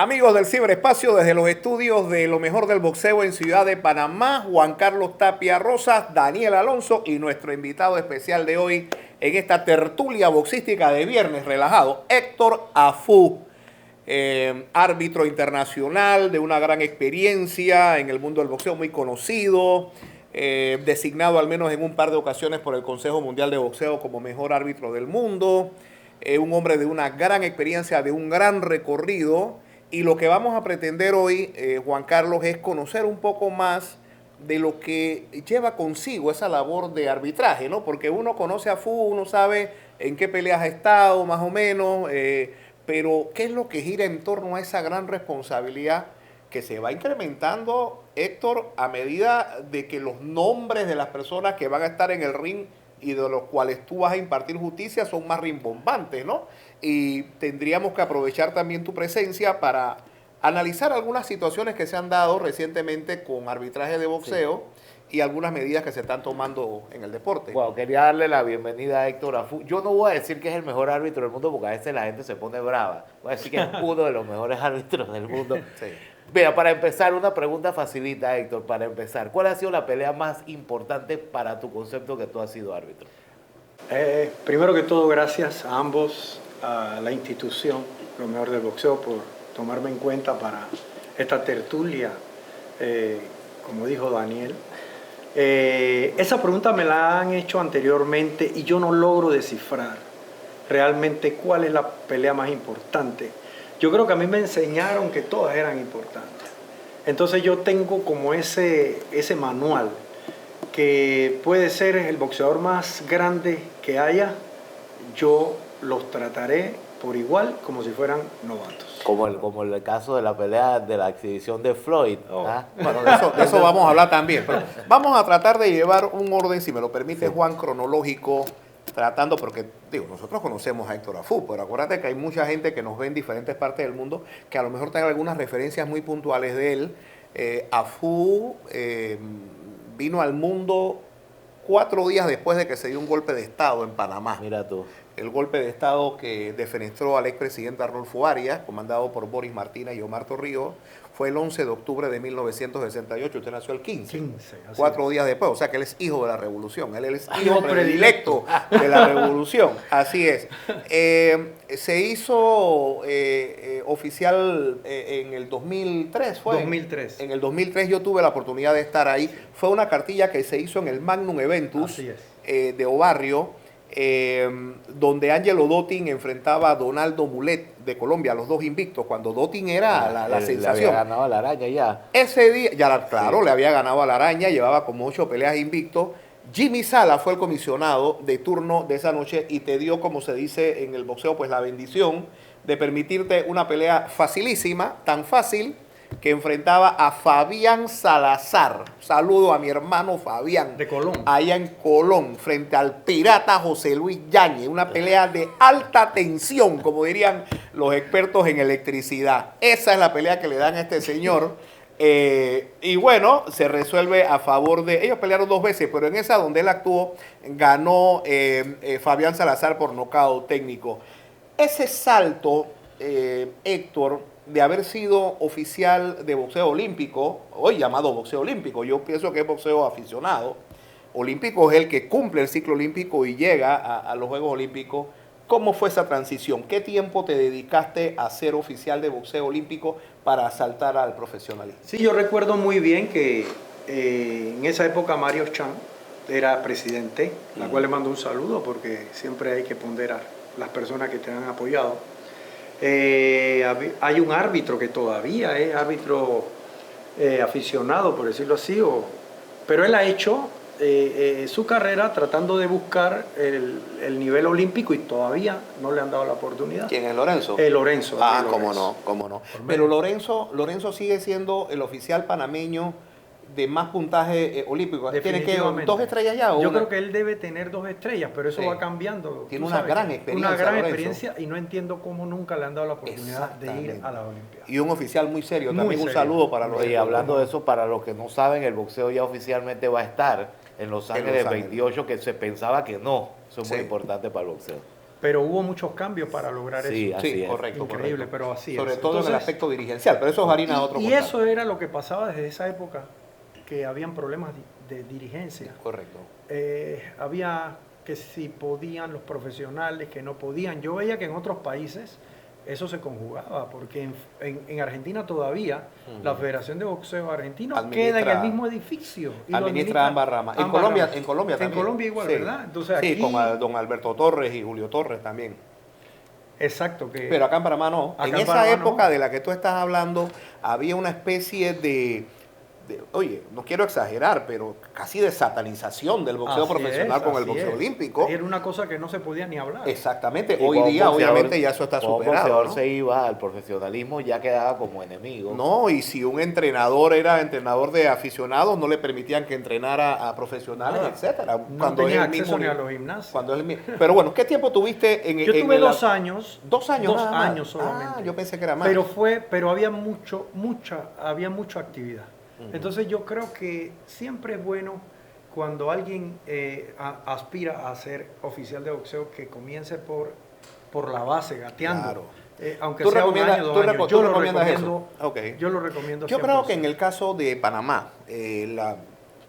Amigos del ciberespacio, desde los estudios de lo mejor del boxeo en Ciudad de Panamá, Juan Carlos Tapia Rosas, Daniel Alonso y nuestro invitado especial de hoy en esta tertulia boxística de viernes relajado, Héctor Afú, árbitro internacional de una gran experiencia en el mundo del boxeo, muy conocido, designado al menos en un par de ocasiones por el Consejo Mundial de Boxeo como mejor árbitro del mundo, un hombre de una gran experiencia, de un gran recorrido. Y lo que vamos a pretender hoy, Juan Carlos, es conocer un poco más de lo que lleva consigo esa labor de arbitraje, ¿no? Porque uno conoce a Fu, uno sabe en qué peleas ha estado, más o menos, pero ¿qué es lo que gira en torno a esa gran responsabilidad que se va incrementando, Héctor, a medida de que los nombres de las personas que van a estar en el ring y de los cuales tú vas a impartir justicia son más rimbombantes, ¿no? Y tendríamos que aprovechar también tu presencia para analizar algunas situaciones que se han dado recientemente con arbitraje de boxeo y algunas medidas que se están tomando en el deporte. Wow, quería darle la bienvenida a Héctor Afú. Yo no voy a decir que es el mejor árbitro del mundo porque a veces la gente se pone brava. Voy a decir que es uno de los mejores árbitros del mundo. Sí. Mira, para empezar, una pregunta facilita, Héctor, para empezar. ¿Cuál ha sido la pelea más importante para tu concepto que tú has sido árbitro? Primero que todo, gracias a ambos, a la institución, lo mejor del boxeo, por tomarme en cuenta para esta tertulia, como dijo Daniel. Esa pregunta me la han hecho anteriormente y yo no logro descifrar realmente cuál es la pelea más importante. Yo creo que a mí me enseñaron que todas eran importantes. Entonces yo tengo como ese manual que puede ser el boxeador más grande que haya, yo los trataré por igual como si fueran novatos. Como el caso de la pelea de la exhibición de Floyd. ¿Ah? Bueno, de eso vamos a hablar también. Pero vamos a tratar de llevar un orden, si me lo permite, Juan, cronológico, tratando, porque digo, nosotros conocemos a Héctor Afú, pero acuérdate que hay mucha gente que nos ve en diferentes partes del mundo que a lo mejor tengan algunas referencias muy puntuales de él. Afú vino al mundo 4 días después de que se dio un golpe de Estado en Panamá. Mira tú. El golpe de Estado que defenestró al expresidente Arnulfo Arias, comandado por Boris Martínez y Omar Torrijos, fue el 11 de octubre de 1968. Usted nació el 15. 4 días después. O sea que él es hijo de la revolución. Él es hijo predilecto de la revolución. Así es. Se hizo oficial en el 2003, ¿fue? 2003. En el 2003 yo tuve la oportunidad de estar ahí. Fue una cartilla que se hizo en el Magnum Eventus de Obarrio, donde Angelo Dottin enfrentaba a Donaldo Mulet de Colombia, los dos invictos, cuando Dottin era la sensación. Le había ganado a la araña ya. Ese día, ya claro, le había ganado a la araña, llevaba como 8 peleas invictos. Jimmy Sala fue el comisionado de turno de esa noche y te dio, como se dice en el boxeo, pues la bendición de permitirte una pelea facilísima, tan fácil que enfrentaba a Fabián Salazar. Saludo a mi hermano Fabián. De Colón. Allá en Colón, frente al pirata José Luis Yáñez. Una pelea de alta tensión, como dirían los expertos en electricidad. Esa es la pelea que le dan a este señor. Y bueno, se resuelve a favor de... Ellos pelearon 2 veces, pero en esa donde él actuó, ganó Fabián Salazar por nocaut técnico. Ese salto, Héctor, de haber sido oficial de boxeo olímpico, hoy llamado boxeo olímpico, yo pienso que es boxeo aficionado. Olímpico es el que cumple el ciclo olímpico y llega a los Juegos Olímpicos. ¿Cómo fue esa transición? ¿Qué tiempo te dedicaste a ser oficial de boxeo olímpico para saltar al profesionalismo? Sí, yo recuerdo muy bien que en esa época Mario Chan era presidente, la cual le mando un saludo porque siempre hay que ponderar las personas que te han apoyado. Hay un árbitro que todavía es árbitro aficionado, por decirlo así, pero él ha hecho su carrera tratando de buscar el nivel olímpico y todavía no le han dado la oportunidad. ¿Quién es Lorenzo? Lorenzo. Ah, Lorenzo. cómo no. Pero Lorenzo sigue siendo el oficial panameño de más puntaje olímpico. ¿Tiene que 2 estrellas ya? Yo creo que él debe tener 2 estrellas, pero eso va cambiando. Tiene una gran experiencia. Una gran experiencia y no entiendo cómo nunca le han dado la oportunidad de ir a las Olimpiadas. Y un oficial muy serio. También un saludo para los... Y hablando de eso, para los que no saben, el boxeo ya oficialmente va a estar en Los Ángeles 28, que se pensaba que no. Eso es muy importante para el boxeo. pero hubo muchos cambios para lograr Sí, eso. así Sí, es. correcto. Increíble, pero así Sobre es. todo en el Entonces, aspecto dirigencial, pero eso es harina de otro y costal. eso era lo que pasaba desde esa época, que habían problemas de dirigencia. Correcto. Había que si podían los profesionales, que no podían. Yo veía que en otros países eso se conjugaba, porque en Argentina todavía la Federación de Boxeo Argentino queda en el mismo edificio. Y lo Administra ambas ramas. En ambas Colombia, ramas. en Colombia también. En Colombia igual, Sí. ¿verdad? Entonces Sí, aquí, con don Alberto Torres y Julio Torres también. exacto, que Pero acá en Panamá no. Acá En en esa Panamá época no. de la que tú estás hablando, había una especie oye, no quiero exagerar, pero casi de satanización del boxeo así profesional es, con el así boxeo es. olímpico. Era una cosa que no se podía ni hablar. Exactamente. Y Hoy cuando un día, boxeador- obviamente, ya eso está cuando un superado. boxeador ¿no? se iba al profesionalismo, ya quedaba como enemigo. No, y si un entrenador era entrenador de aficionados, no le permitían que entrenara a profesionales, Nada. etcétera. No tenía es el acceso ni a nivel. los gimnasios. Cuando es el mismo. Pero bueno, ¿qué tiempo tuviste en Yo tuve el- 2 años. 2 años. 2 nada más? años solamente. Ah, yo pensé que era más. Pero había había mucha actividad. Entonces yo creo que siempre es bueno cuando alguien aspira a ser oficial de boxeo que comience por la base, gateando. Claro. Aunque ¿Tú sea un recomiendas- año, tú 2 años. reco- Yo tú lo recomiendas recomiendo. eso? Ok. Yo lo recomiendo. Yo creo que en 100%. el caso de Panamá,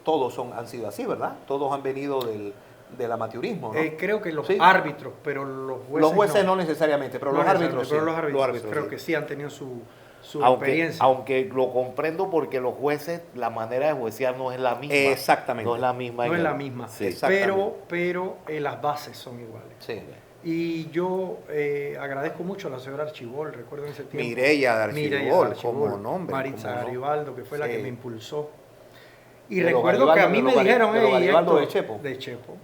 todos han sido así, ¿verdad? Todos han venido de del amateurismo, ¿no? Creo que los Sí. árbitros, pero los jueces Los jueces no necesariamente, pero No los árbitros sí. pero los árbitros creo sí. que sí han tenido su Aunque, experiencia. aunque lo comprendo porque los jueces, la manera de juecear no es la misma. Exactamente. No es la misma. No en es la el- misma, Sí. Exactamente. pero las bases son iguales. Sí. Y yo agradezco mucho a la señora Archibol, recuerdo en ese tiempo. Mireya de Mireya Archibol, Archibol, como nombre. Maritza cómo no. Garibaldo, que fue la Sí. que me impulsó. Y Pero recuerdo que a Garibaldo, mí me pero dijeron, pero "Hey, Garibaldo Héctor", de Chepo. De Chepo.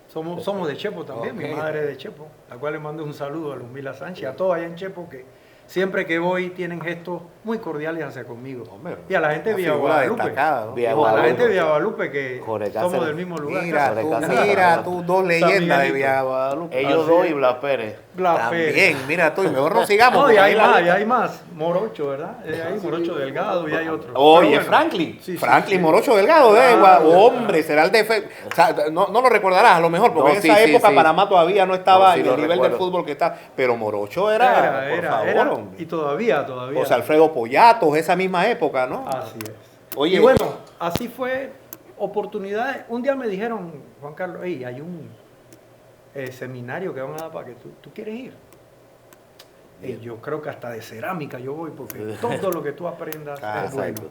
Somos de Chepo también, Ok. mi madre es de Chepo, la cual le mando un saludo a Lumila Sánchez, a todos allá en Chepo que siempre que voy tienen gestos muy cordiales hacia conmigo. Hombre, Y a la gente de una Villa figura Guadalupe. destacada, ¿no? Villa A la Guadalupe. gente de Villa Guadalupe que Jorge somos Cáceres. del mismo lugar. Mira, Sobre tú, Cáceres. mira, tú, dos leyendas de Miguelito. Villa Guadalupe. Ellos Así dos es. y Blas Pérez. Blas Pérez. También, mira tú, y mejor no sigamos. No, y porque hay ahí la más, lista- y hay más. Morocho, ¿verdad? Hay Morocho Delgado y hay otro. Oye, Pero bueno, Franklin, sí, sí, Franklin sí. Morocho Delgado, Claro, hombre, será el o sea, no lo recordarás a lo mejor, porque No, en sí, esa sí, época sí. Panamá todavía no estaba No, sí en lo el nivel recuerdo. del fútbol que está, pero Morocho era, por favor, hombre. Y todavía. José Alfredo Pollatos, esa misma época, ¿no? Así es. Oye, y bueno, así fue oportunidades. Un día me dijeron, Juan Carlos, hey, hay un seminario que van a dar para que tú quieres ir. Y yo creo que hasta de cerámica yo voy, porque todo lo que tú aprendas Ah, es bueno. exacto.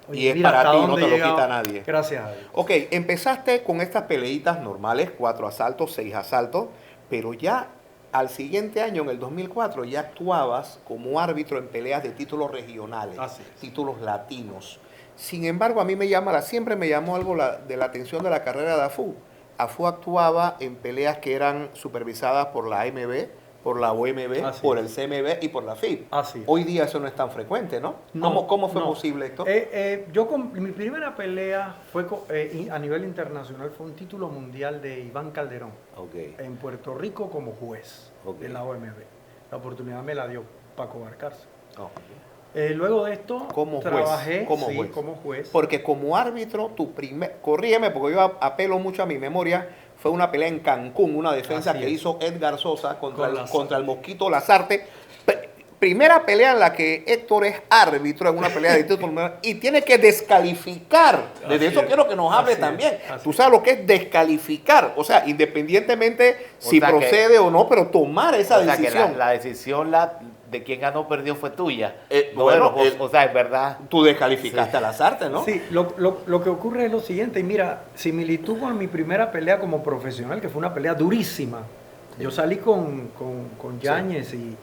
Oye, Y es mira para hasta ti, no dónde te he lo llegado. quita nadie. Gracias a Dios. Ok, empezaste con estas peleitas normales, 4 asaltos, 6 asaltos, pero ya al siguiente año, en el 2004, ya actuabas como árbitro en peleas de títulos regionales, Así es. títulos latinos. Sin embargo, a mí siempre me llamó algo de la atención de la carrera de AFU. AFU actuaba en peleas que eran supervisadas por la AMB, por la OMB, Así por es. el CMB y por la FIB. Así es. Hoy día eso no es tan frecuente, ¿no? No, ¿Cómo fue no. posible esto? Mi primera pelea fue a nivel internacional, fue un título mundial de Iván Calderón Ok. en Puerto Rico como juez Ok. de la OMB. La oportunidad me la dio Paco Barcarce. Oh. Luego de esto Como juez, trabajé como sí, juez. como juez. Porque como árbitro, corrígeme porque yo apelo mucho a mi memoria, fue una pelea en Cancún, una defensa Así que es. hizo Edgar Sosa contra Con el Mosquito Lazarte. Primera pelea en la que Héctor es árbitro en una pelea de título y tiene que descalificar. Desde Así eso es. quiero que nos hable Así es. también. Así Tú es. sabes lo que es descalificar, o sea, independientemente O si sea que- procede o no, pero tomar esa O sea, que decisión. la decisión de quién ganó o perdió fue tuya. Bueno, o sea, es verdad. Tú descalificaste a Lazarte, ¿no? Sí, lo que ocurre es lo siguiente, y mira, similitud con mi primera pelea como profesional, que fue una pelea durísima. Yo salí con Yáñez y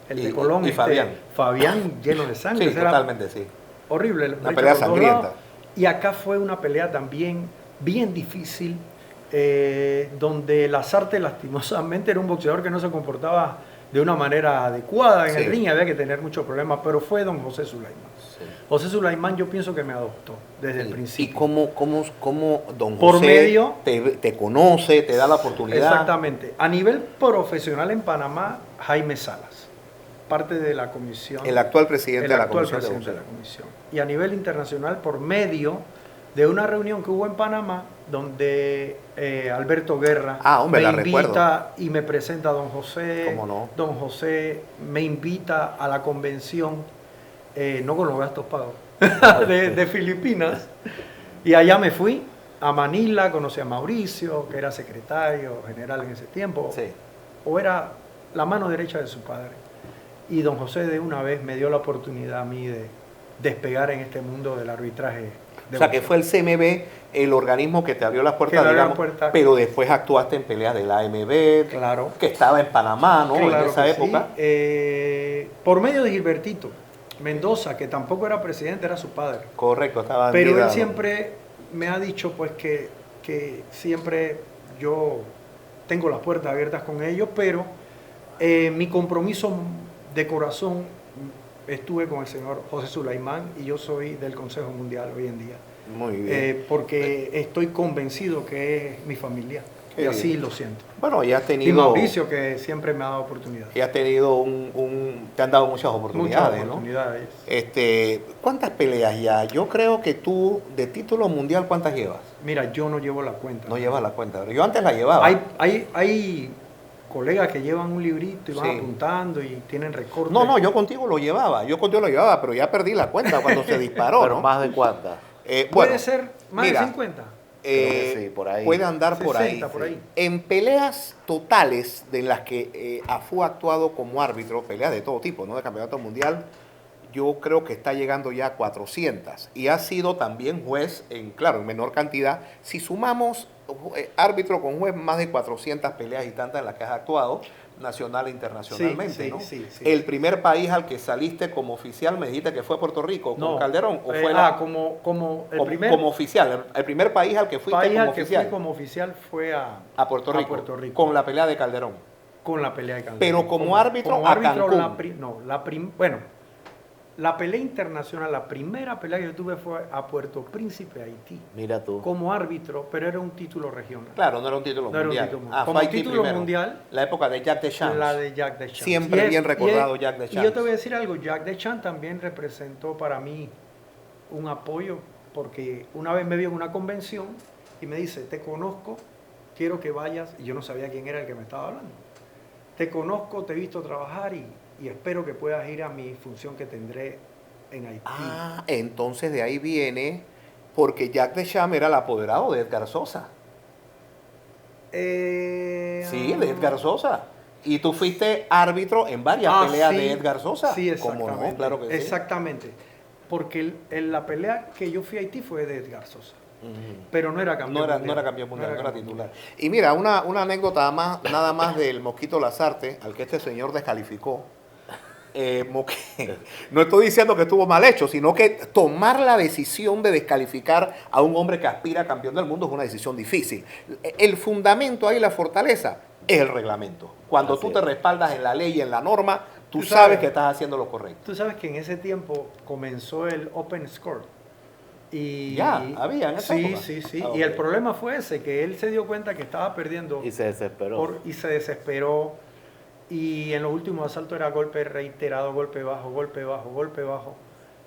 el de Y- Colón, y Fabián. Fabián lleno de sangre. Sí, Eso era totalmente, sí. horrible. Una brecha pelea por todos sangrienta. lados. Y acá fue una pelea también bien difícil, donde Lazarte lastimosamente era un boxeador que no se comportaba de una manera adecuada en Sí. el ring, había que tener muchos problemas, pero fue don José Sulaimán. José Sulaimán yo pienso que me adoptó desde el ¿Y principio. cómo don Por José medio- te conoce, te da la oportunidad? Exactamente. A nivel profesional en Panamá, Jaime Salas, parte de la comisión. El actual presidente el de la actual Comisión de presidente de Boxeo. la comisión. Y a nivel internacional, por medio de una reunión que hubo en Panamá donde Alberto Guerra hombre, me la invita recuerdo. y me presenta a don José. ¿Cómo no? Don José me invita a la convención, no con los gastos pagos, de Filipinas. Y allá me fui a Manila, conocí a Mauricio, que era secretario general en ese tiempo, Sí. o era la mano derecha de su padre. Y don José de una vez me dio la oportunidad a mí de despegar en este mundo del arbitraje. O sea, que fue el CMB el organismo que te abrió las puertas, Que me abrió digamos, las puertas. pero después actuaste en peleas de la AMB, Claro. que estaba en Panamá, ¿no? Claro En esa que época. sí. Por medio de Gilbertito Mendoza, que tampoco era presidente, era su padre. Correcto, estaba en Pero vida, él ¿no? siempre me ha dicho pues que siempre yo tengo las puertas abiertas con ellos, pero mi compromiso de corazón estuve con el señor José Sulaimán y yo soy del Consejo Mundial hoy en día. Muy bien. Porque estoy convencido que es mi familia. Qué y así bien. lo siento. Bueno, ya has Y tenido... Mauricio, que siempre me ha dado oportunidades. Ya has tenido te han dado muchas oportunidades, Muchas oportunidades. ¿no? ¿Cuántas peleas ya? Yo creo que tú, de título mundial, ¿cuántas llevas? Mira, yo no llevo la cuenta. No llevas la cuenta, pero yo antes la llevaba. Hay colegas que llevan un librito y van Sí. apuntando y tienen recortes. No, yo contigo lo llevaba, pero ya perdí la cuenta cuando se disparó, Pero ¿no? más de cuántas. Puede Bueno, ser más mira, de 50. Creo que sí, por ahí. Puede andar por ahí. 60 por ahí. En peleas totales de las que AFU ha actuado como árbitro, peleas de todo tipo, ¿no? De campeonato mundial, yo creo que está llegando ya a 400. Y ha sido también juez, en menor cantidad. Si sumamos árbitro con juez, más de 400 peleas y tantas en las que has actuado, nacional e internacionalmente, Sí, ¿no? sí, sí. El primer país al que saliste como oficial, me dijiste que fue Puerto Rico, con No, Calderón, ¿o fue como el como, primer como oficial, el primer país al que fuiste país como al que oficial? fui como oficial fue a Puerto Rico, Puerto Rico. con la pelea de Calderón. Con la pelea de Calderón. Pero como árbitro, como a árbitro Cancún. la pelea internacional, la primera pelea que yo tuve fue a Puerto Príncipe, Haití, Mira tú. como árbitro, pero era un título regional. Claro, no era un título No era un mundial. título mundial. Fue Como Haití título primero. mundial, La época de Jack Deschamps. La de Jack Deschamps. Siempre bien recordado Jack Y Deschamps. yo te voy a decir algo, Jack Deschamps también representó para mí un apoyo, porque una vez me vio en una convención y me dice, te conozco, quiero que vayas, y yo no sabía quién era el que me estaba hablando. Te conozco, te he visto trabajar y espero que puedas ir a mi función que tendré en Haití. Entonces de ahí viene, porque Jack Deschamps era el apoderado de Edgar Sosa. Sí, de Edgar Sosa. Y tú fuiste árbitro en varias peleas sí, de Edgar Sosa. Sí, ¿Cómo exactamente. no? Claro que sí. Exactamente. Porque la pelea que yo fui a Haití fue de Edgar Sosa. Ujú. Pero no era campeón mundial. No era campeón mundial, no era campeón titular. Y mira, una anécdota nada más del Mosquito Lazarte, al que este señor descalificó. No estoy diciendo que estuvo mal hecho, sino que tomar la decisión de descalificar a un hombre que aspira a campeón del mundo es una decisión difícil. El fundamento ahí, la fortaleza, es el reglamento. Cuando Así tú es. te respaldas en la ley y en la norma, tú Tú sabes sabes que estás haciendo lo correcto. Tú sabes que en ese tiempo comenzó el Open Score. Y Ya, había en esa sí, época. sí, sí. Ah, Y el ok. problema fue ese, que él se dio cuenta que estaba perdiendo Y se desesperó. y se desesperó. Y en los últimos asaltos era golpe reiterado, golpe bajo, golpe bajo, golpe bajo.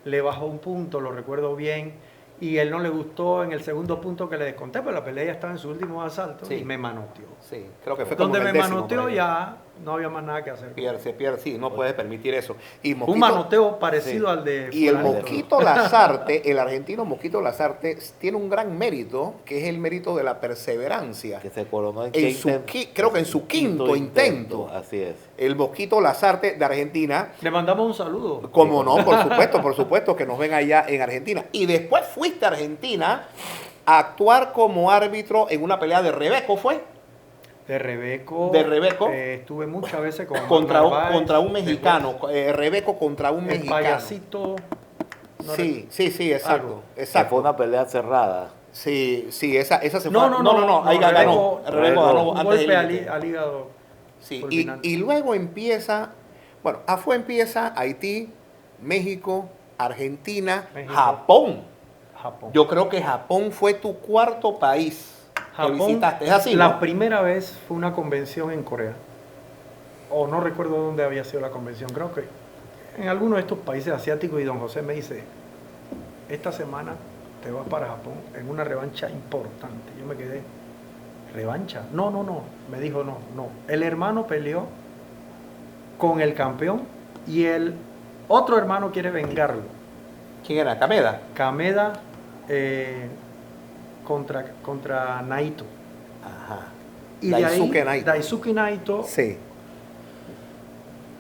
Le bajó un punto, lo recuerdo bien. Y él no le gustó en el segundo punto que le desconté, pero la pelea ya estaba en su último asalto Sí. y me manoteó. Sí, creo que fue como Donde en el me décimo, manoteó por ahí. ya no había más nada que hacer. Se pierde, sí, no puedes permitir eso. Y Un Mosquito- manoteo parecido al de Y el fulanito. Mosquito Lazarte, el argentino Mosquito Lazarte, tiene un gran mérito, que es el mérito de la perseverancia. Que se coronó Creo que en su quinto intento. Así es. El Mosquito Lazarte de Argentina, Le mandamos un saludo. como no, por supuesto que nos ven allá en Argentina. Y después fuiste a Argentina a actuar como árbitro en una pelea de Rebeco, ¿fue? De Rebeco. Estuve muchas veces con Contra Narváez, un mexicano. Rebeco contra un El mexicano. payasito. no Sí, exacto. Algo. Que fue Exacto. una pelea cerrada. Sí, esa se fue. No, Ahí ganó. Rebeco Rebeco ganó un antes del golpe límite. al hígado. Sí, fulminante. y luego empieza, empieza Haití, México, Argentina, México. Japón. Japón. Yo creo que Japón fue tu cuarto país que visitaste. ¿Es así, La no? primera vez fue una convención en Corea. O no recuerdo dónde había sido la convención. Creo que en alguno de estos países asiáticos. Y don José me dice, esta semana te vas para Japón en una revancha importante. Yo me quedé, ¿revancha? No, me dijo no. El hermano peleó con el campeón y el otro hermano quiere vengarlo. ¿Quién era? ¿Kameda? Kameda contra Naito. Ajá. Y Daisuke de ahí, Naito. Daisuke Naito. Sí.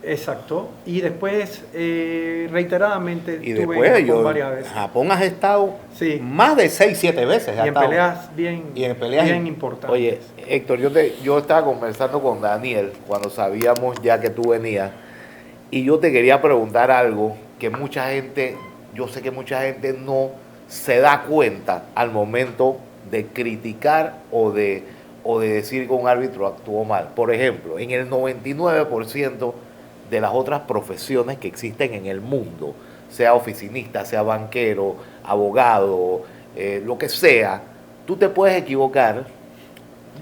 Exacto. Y después, reiteradamente, Y estuve después en Japón varias veces. En Japón has estado Sí. más de 6, 7 veces. Y en peleas bien importantes. Oye, Héctor, yo estaba conversando con Daniel cuando sabíamos ya que tú venías y yo te quería preguntar algo que mucha gente, yo sé que mucha gente no se da cuenta al momento de criticar o de decir que un árbitro actuó mal. Por ejemplo, en el 99% de las otras profesiones que existen en el mundo, sea oficinista, sea banquero, abogado, lo que sea, tú te puedes equivocar,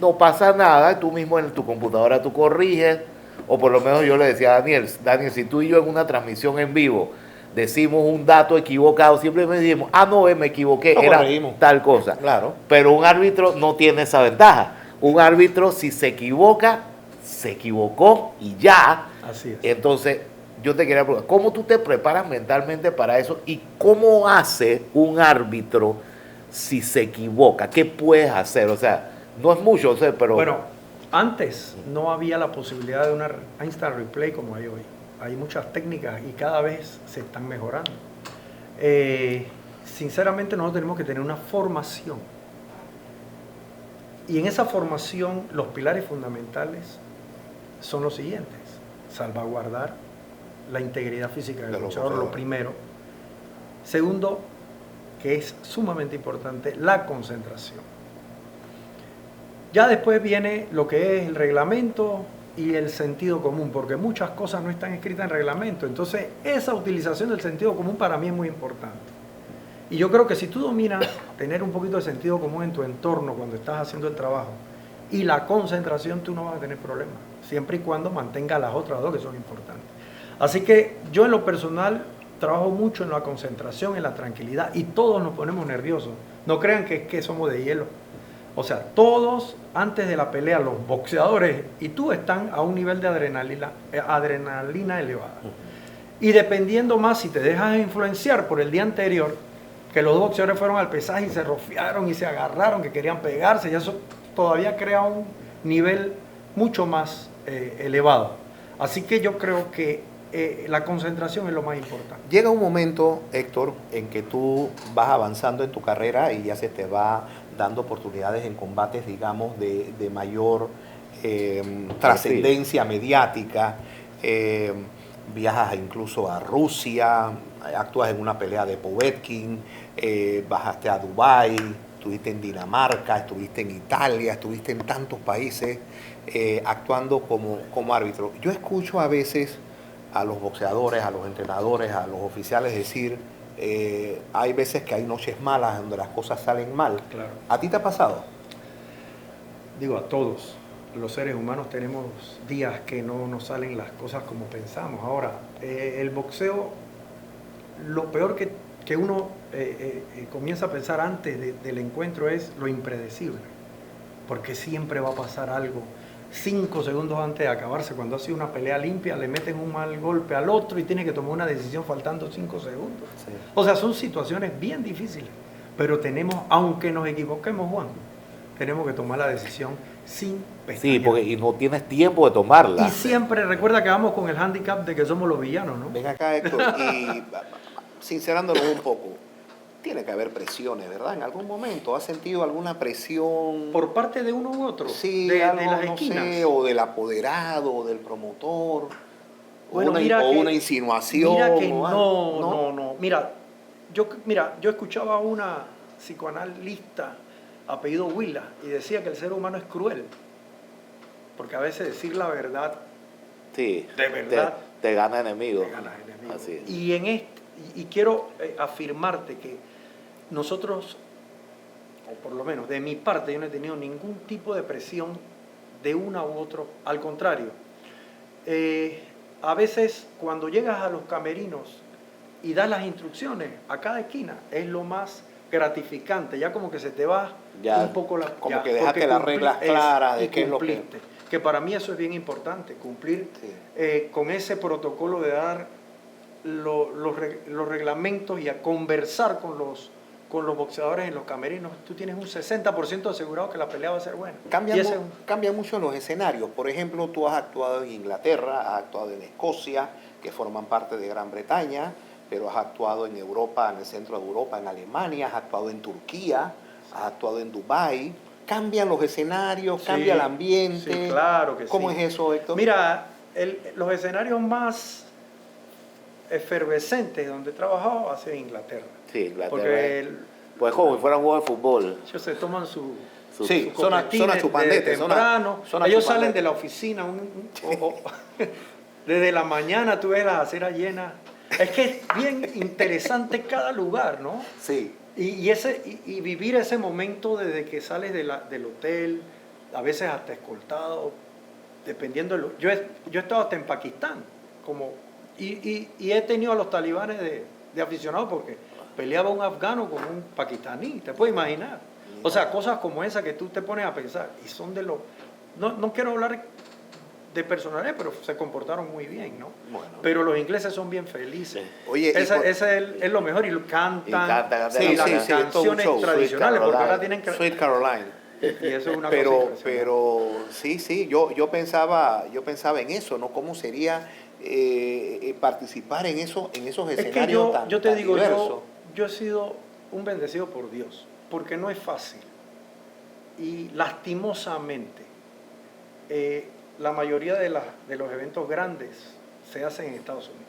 no pasa nada, tú mismo en tu computadora tú corriges, o por lo menos yo le decía a Daniel, si tú y yo en una transmisión en vivo decimos un dato equivocado, siempre me decimos, no, me equivoqué, Lo era corregimos. tal cosa. Claro. Pero un árbitro no tiene esa ventaja. Un árbitro, si se equivoca, se equivocó y ya. Así es. Entonces, yo te quería preguntar, ¿cómo tú te preparas mentalmente para eso? ¿Y cómo hace un árbitro si se equivoca? ¿Qué puedes hacer? O sea, no es mucho, o sea, pero... Bueno, antes no había la posibilidad de una instant replay como hay hoy. Hay muchas técnicas y cada vez se están mejorando. Sinceramente, nosotros tenemos que tener una formación. Y en esa formación, los pilares fundamentales son los siguientes: salvaguardar la integridad física del luchador, lo primero. Segundo, que es sumamente importante, la concentración. Ya después viene lo que es el reglamento y el sentido común, porque muchas cosas no están escritas en reglamento. Entonces, esa utilización del sentido común para mí es muy importante. Y yo creo que si tú dominas tener un poquito de sentido común en tu entorno cuando estás haciendo el trabajo y la concentración, tú no vas a tener problemas, siempre y cuando mantengas las otras dos que son importantes. Así que yo en lo personal trabajo mucho en la concentración, en la tranquilidad, y todos nos ponemos nerviosos. No crean que somos de hielo. O sea, todos antes de la pelea, los boxeadores y tú están a un nivel de adrenalina elevada. Y dependiendo más si te dejas influenciar por el día anterior, que los dos boxeadores fueron al pesaje y se rofiaron y se agarraron, que querían pegarse, y eso todavía crea un nivel mucho más elevado. Así que yo creo que la concentración es lo más importante. Llega un momento, Héctor, en que tú vas avanzando en tu carrera y ya se te va dando oportunidades en combates, digamos, de mayor trascendencia mediática. Viajas incluso a Rusia, actúas en una pelea de Povetkin, bajaste a Dubái, estuviste en Dinamarca, estuviste en Italia, estuviste en tantos países actuando como árbitro. Yo escucho a veces a los boxeadores, a los entrenadores, a los oficiales decir, hay veces que hay noches malas donde las cosas salen mal. Claro. ¿A ti te ha pasado? Digo, a todos los seres humanos tenemos días que no nos salen las cosas como pensamos. Ahora, el boxeo, lo peor que uno comienza a pensar antes del encuentro es lo impredecible, porque siempre va a pasar algo. 5 segundos antes de acabarse, cuando ha sido una pelea limpia, le meten un mal golpe al otro y tiene que tomar una decisión faltando 5 segundos. Sí. O sea, son situaciones bien difíciles, pero tenemos, aunque nos equivoquemos, Juan, tenemos que tomar la decisión sin pestañear. Sí, porque y no tienes tiempo de tomarla. Y siempre recuerda que vamos con el handicap de que somos los villanos, ¿no? Ven acá, Héctor, y sincerándonos un poco, tiene que haber presiones, ¿verdad? En algún momento, ¿has sentido alguna presión? Por parte de uno u otro, Sí, de algo, las no esquinas. sé, o del apoderado, o del promotor, Bueno, o una insinuación. Mira que o algo, no. Mira, yo escuchaba a una psicoanalista apellido Huila y decía que el ser humano es cruel, porque a veces decir la verdad, Sí, de verdad, te gana enemigos. te gana enemigos. Así es. Y quiero afirmarte que nosotros, o por lo menos de mi parte, yo no he tenido ningún tipo de presión de una u otro. Al contrario, a veces cuando llegas a los camerinos y das las instrucciones a cada esquina, es lo más gratificante, ya como que se te va Ya, un poco la... como ya, que dejaste porque las reglas claras de y qué es lo que... cumpliste. Que para mí eso es bien importante, cumplir Sí. con ese protocolo de dar los reglamentos y a conversar con los boxeadores en los camerinos. Tú tienes un 60% asegurado que la pelea va a ser buena. Cambian mucho los escenarios. Por ejemplo, tú has actuado en Inglaterra, has actuado en Escocia, que forman parte de Gran Bretaña, pero has actuado en Europa, en el centro de Europa, en Alemania, has actuado en Turquía, has actuado en Dubái. Cambian los escenarios, cambia el ambiente. Sí, claro que ¿Cómo sí. es eso, Héctor? Mira, los escenarios más efervescentes donde he trabajado ha sido en Inglaterra. Sí, Inglaterra. Porque Pues como si fuera un juego de fútbol. ellos se toman su Sí, su son a copetín de chupandetes. temprano. Son a Ellos chupandetes. salen de la oficina desde la mañana, tú ves las aceras llenas. Es que es bien interesante cada lugar, ¿no? Sí. Y vivir ese momento desde que sales del hotel, a veces hasta escoltado, dependiendo yo he estado hasta en Pakistán, y he tenido a los talibanes de aficionados porque peleaba un afgano con un pakistaní, te puedes imaginar. O sea, cosas como esas que tú te pones a pensar, y son de los... No quiero hablar de personalidad, pero se comportaron muy bien, ¿no? Bueno. Pero los ingleses son bien felices. Oye, Ese es lo mejor, y cantan, Sí, y las sí, sí, es todo un canciones show. tradicionales, porque ahora Caroline. tienen que... Sweet Caroline. Y eso es una cosa impresionante. Pero sí, yo pensaba en eso, ¿no? ¿Cómo sería participar en esos Es escenarios que tan yo te tan digo, diversos? yo he sido un bendecido por Dios, porque no es fácil. Y lastimosamente, la mayoría de los eventos grandes se hacen en Estados Unidos.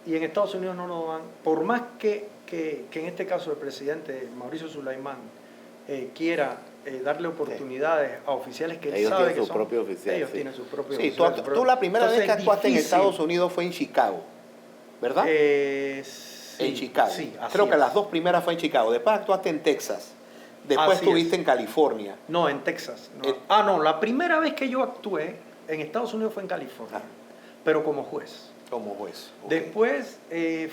Y en Estados Unidos no nos dan, por más que en este caso el presidente Mauricio Sulaimán quiera darle oportunidades a oficiales que él Ellos sabe tienen que su propio oficial, ellos sí. tienen sus propios Sí, oficiales. tú la primera vez que Entonces, actuaste en difícil. Estados Unidos fue en Chicago, ¿verdad? Sí, En Chicago. sí, así Creo que es. las dos primeras fue en Chicago. Después actuaste en Texas. Después Así estuviste es. en California. No, en Texas. No. No, la primera vez que yo actué en Estados Unidos fue en California, pero como juez. Como juez. Ok. Después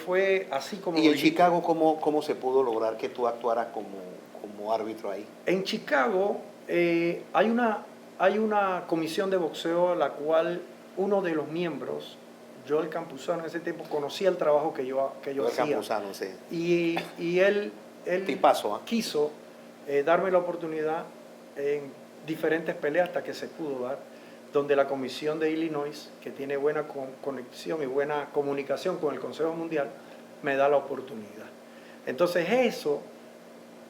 fue así como... ¿Y en Chicago cómo se pudo lograr que tú actuaras como árbitro ahí? En Chicago hay una comisión de boxeo, la cual uno de los miembros, Joel Campuzano, en ese tiempo conocía el trabajo que yo hacía. Campuzano, sí. Y él Tipazo, ¿eh? quiso darme la oportunidad en diferentes peleas hasta que se pudo dar, donde la Comisión de Illinois, que tiene buena conexión y buena comunicación con el Consejo Mundial, me da la oportunidad. Entonces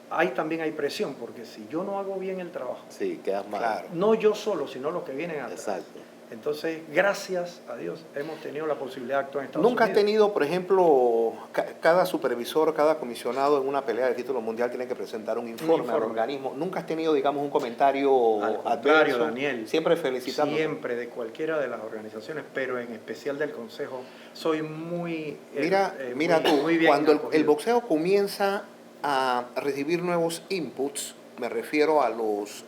ahí también hay presión, porque si yo no hago bien el trabajo, Sí, quedas mal. Claro. no yo solo, sino los que vienen atrás. Exacto. Entonces, gracias a Dios, hemos tenido la posibilidad de actuar en Estados ¿Nunca has Unidos. tenido, por ejemplo, cada supervisor, cada comisionado en una pelea de título mundial tiene que presentar un informe al organismo? ¿Nunca has tenido, digamos, un comentario Al contrario, adverso? Daniel. Siempre felicitando. Siempre, de cualquiera de las organizaciones, pero en especial del Consejo, soy muy... Mira tú, muy bien cuando el acogido. boxeo comienza a recibir nuevos inputs, me refiero a los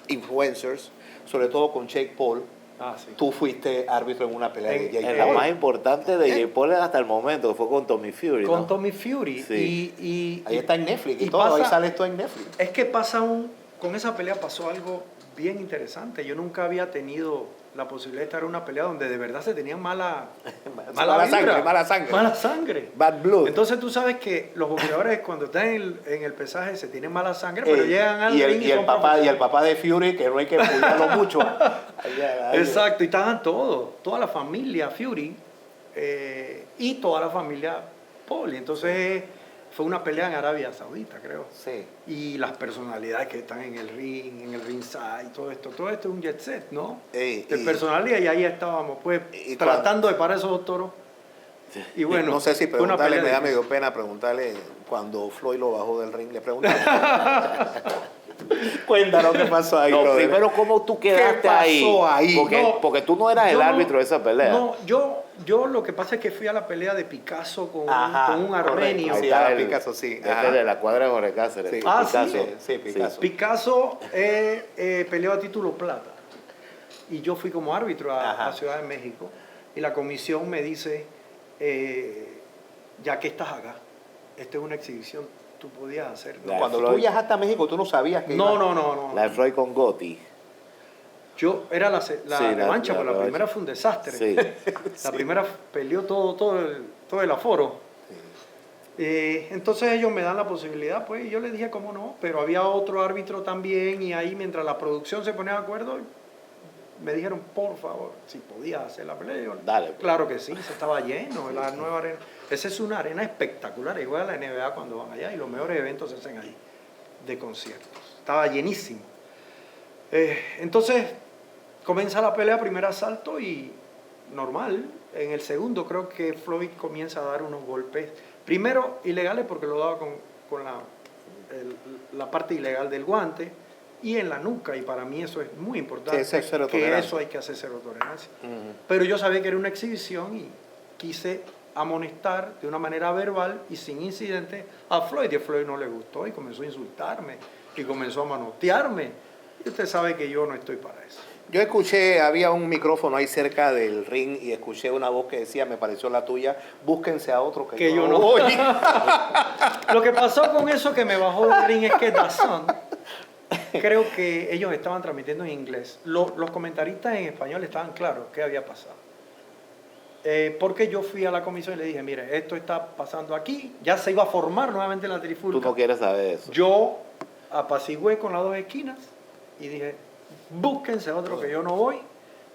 influencers, sobre todo con Jake Paul. Sí. Tú fuiste árbitro en una pelea de Jake En la Paul. más importante de Jake Paul hasta el momento, que fue con Tommy Fury, Con ¿no? Tommy Fury. Sí. Ahí está en Netflix y y todo, ahí pasa- sale esto en Netflix. Es que con esa pelea pasó algo bien interesante. Yo nunca había tenido la posibilidad de estar en una pelea donde de verdad se tenían mala Mala sangre, vibra, mala sangre. mala sangre. Bad blood. Entonces tú sabes que los boxeadores cuando están en el pesaje se tienen mala sangre, pero llegan al y ring el son papá profesionales. de Fury, que no hay que cuidarlo mucho. Ahí. Exacto, y estaban toda la familia Fury y toda la familia Paul. Y entonces fue una pelea en Arabia Saudita, creo. Sí. Y las personalidades que están en el ringside, todo esto es un jet set, ¿no? De personalidad, y ahí estábamos, pues, y tratando de parar esos toros. Y bueno, no sé si fue una preguntarle, pelea me da difícil. medio pena preguntarle cuando Floyd lo bajó del ring, le preguntamos. Cuéntanos qué pasó ahí, No, brother. primero, ¿cómo tú quedaste ¿Qué pasó ahí? Porque tú no eras el Yo árbitro de esa pelea. No, yo lo que pasa es que fui a la pelea de Picasso con un correcto. armenio. Sí, está a Picasso, sí. Este Ajá. de la cuadra de Jorge Cáceres. Sí. Picasso. Sí, Picasso. Picasso peleó a título plata. Y yo fui como árbitro a Ciudad de México. Y la comisión me dice, ya que estás acá, esta es una exhibición tú podías hacer. La- Cuando Floyd. tú viajaste a México, tú no sabías que No, iba- no. La de Floyd con Gotti. Era la revancha, la pero la revancha. primera fue un desastre. Sí. La primera peleó todo el aforo. Entonces ellos me dan la posibilidad, pues, y yo les dije cómo no, pero había otro árbitro también, y ahí mientras la producción se ponía de acuerdo, me dijeron, por favor, si podías hacer la pelea. Yo, Dale, pues. claro que sí, se estaba lleno, la nueva arena. Esa es una arena espectacular, igual a la NBA cuando van allá, y los mejores eventos se hacen ahí, de conciertos. Estaba llenísimo. Entonces, comienza la pelea, primer asalto, y normal. En el segundo creo que Floyd comienza a dar unos golpes, primero ilegales porque lo daba con la parte ilegal del guante y en la nuca, y para mí eso es muy importante, Sí, eso es cero que tolerancia. eso hay que hacer cero tolerancia. Ujú. Pero yo sabía que era una exhibición y quise amonestar de una manera verbal y sin incidente a Floyd, y a Floyd no le gustó y comenzó a insultarme y comenzó a manotearme, y usted sabe que yo no estoy para eso. Yo escuché, había un micrófono ahí cerca del ring y escuché una voz que decía, me pareció la tuya, búsquense a otro Que yo no. voy. Lo que pasó con eso que me bajó del ring es que DAZN, creo que ellos estaban transmitiendo en inglés. Los comentaristas en español estaban claros qué había pasado. Porque yo fui a la comisión y le dije, mire, esto está pasando aquí, ya se iba a formar nuevamente la Tú trifulca. no quieres saber eso. Yo apacigué con las dos esquinas y dije, búsquense otro que yo no voy.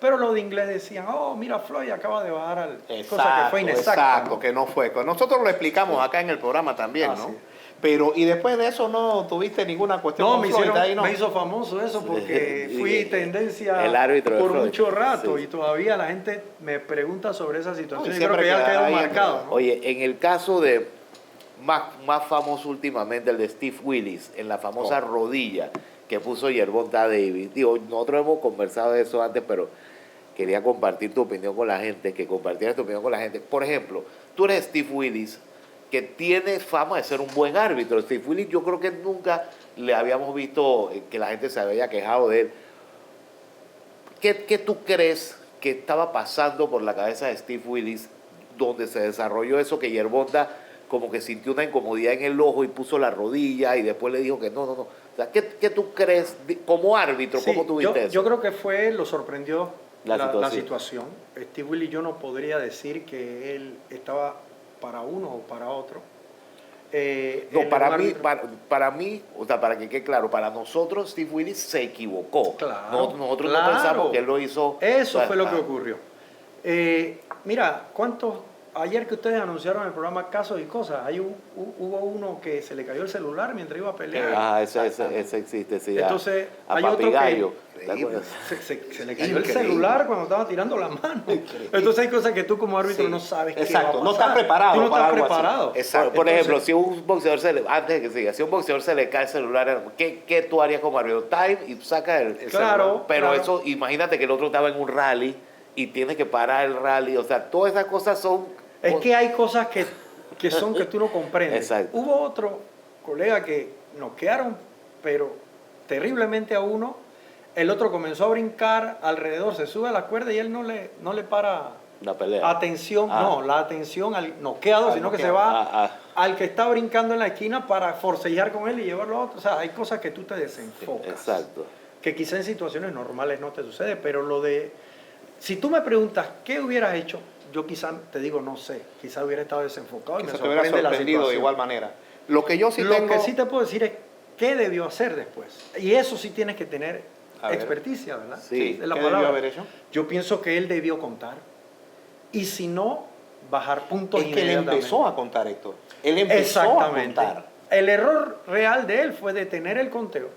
Pero los de inglés decían, oh, mira, Floyd acaba de bajar al... cosa que fue inexacta. Exacto, ¿no? que no fue. Nosotros lo explicamos acá en el programa también, Ah, ¿no? sí. Pero, y después de eso no tuviste ninguna cuestión No, con Floyd, ahí no. me hizo famoso eso porque fui tendencia El árbitro de por Floyd. mucho rato, Sí. y todavía la gente me pregunta sobre esa situación. No, y y creo siempre que ya queda quedó ahí, marcado, ¿no? Oye, en el caso de más famoso últimamente, el de Steve Willis, en la famosa rodilla que puso Gervonta Davis. Digo, nosotros hemos conversado de eso antes, pero quería compartir tu opinión con la gente, que compartieras tu opinión con la gente. Por ejemplo, tú eres Steve Willis, que tiene fama de ser un buen árbitro. Steve Willis, yo creo que nunca le habíamos visto que la gente se había quejado de él. ¿Qué tú crees que estaba pasando por la cabeza de Steve Willis donde se desarrolló eso, que Gervonta como que sintió una incomodidad en el ojo y puso la rodilla y después le dijo que no? O sea, ¿qué tú crees como árbitro? Sí, ¿Cómo tuviste eso? yo creo que lo sorprendió La la situación. situación. Steve Willis, yo no podría decir que él estaba para uno o para otro. No, Él es para un mí, árbitro- para mí, o sea, para que quede claro, para nosotros Steve Willis se equivocó. Claro, Nosotros claro. no pensamos que él lo hizo. Eso o sea, fue lo que ocurrió. Mira, ayer que ustedes anunciaron el programa Casos y Cosas, hubo uno que se le cayó el celular mientras iba a pelear. Ah, ese existe, sí. Entonces, a hay otro Papi Gallo. que ¿Te acuerdas? se le cayó el Increíble. celular cuando estaba tirando la mano. Entonces hay cosas que tú como árbitro Sí. no sabes qué Exacto, va a no pasar. estás preparado Tú no para estás algo así. preparado. Exacto. Por ejemplo, Entonces, si un boxeador antes de que siga, si un boxeador se le cae el celular, ¿qué tú harías como árbitro? Time y tú sacas el Claro, celular. Pero claro. eso, imagínate que el otro estaba en un rally y tiene que parar el rally. O sea, todas esas cosas son. es que hay cosas que tú no comprendes. Exacto. Hubo otro colega que noquearon, pero terriblemente a uno. El otro comenzó a brincar alrededor, se sube a la cuerda y él no le para La pelea. atención, Ah. no, la atención al noqueado, Al sino que se noqueado. va al que está brincando en la esquina para forcejear con él y llevarlo a otro. O sea, hay cosas que tú te desenfocas. Exacto. Que quizá en situaciones normales no te sucede, pero si tú me preguntas qué hubieras hecho, yo quizá te digo no sé, quizá hubiera estado desenfocado y me Quizás te hubiera sorprende la sorprendido de situación. igual manera. Lo que yo sí Lo tengo... que sí te puedo decir es qué debió hacer después. Y eso sí tienes que tener A ver. experticia, ¿verdad? Sí. Es la ¿Qué palabra. debió haber hecho? Yo pienso que él debió contar. Y si no, bajar puntos Es que él inmediatamente. empezó a contar, Héctor. Él empezó Exactamente. a contar. El error real de él fue detener el conteo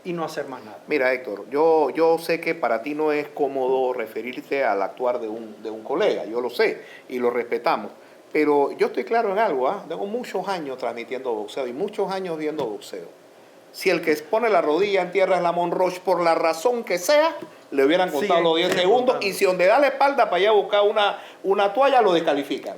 y no hacer más nada. Mira, Héctor, yo sé que para ti no es cómodo referirte al actuar de un colega, yo lo sé y lo respetamos, pero yo estoy claro en algo, tengo muchos años transmitiendo boxeo y muchos años viendo boxeo. Si el que pone la rodilla en tierra es Lamont Roche, por la razón que sea, le hubieran contado Siguen- los 10 siguen segundos contando. y si donde da la espalda para allá a buscar una toalla, lo descalifican.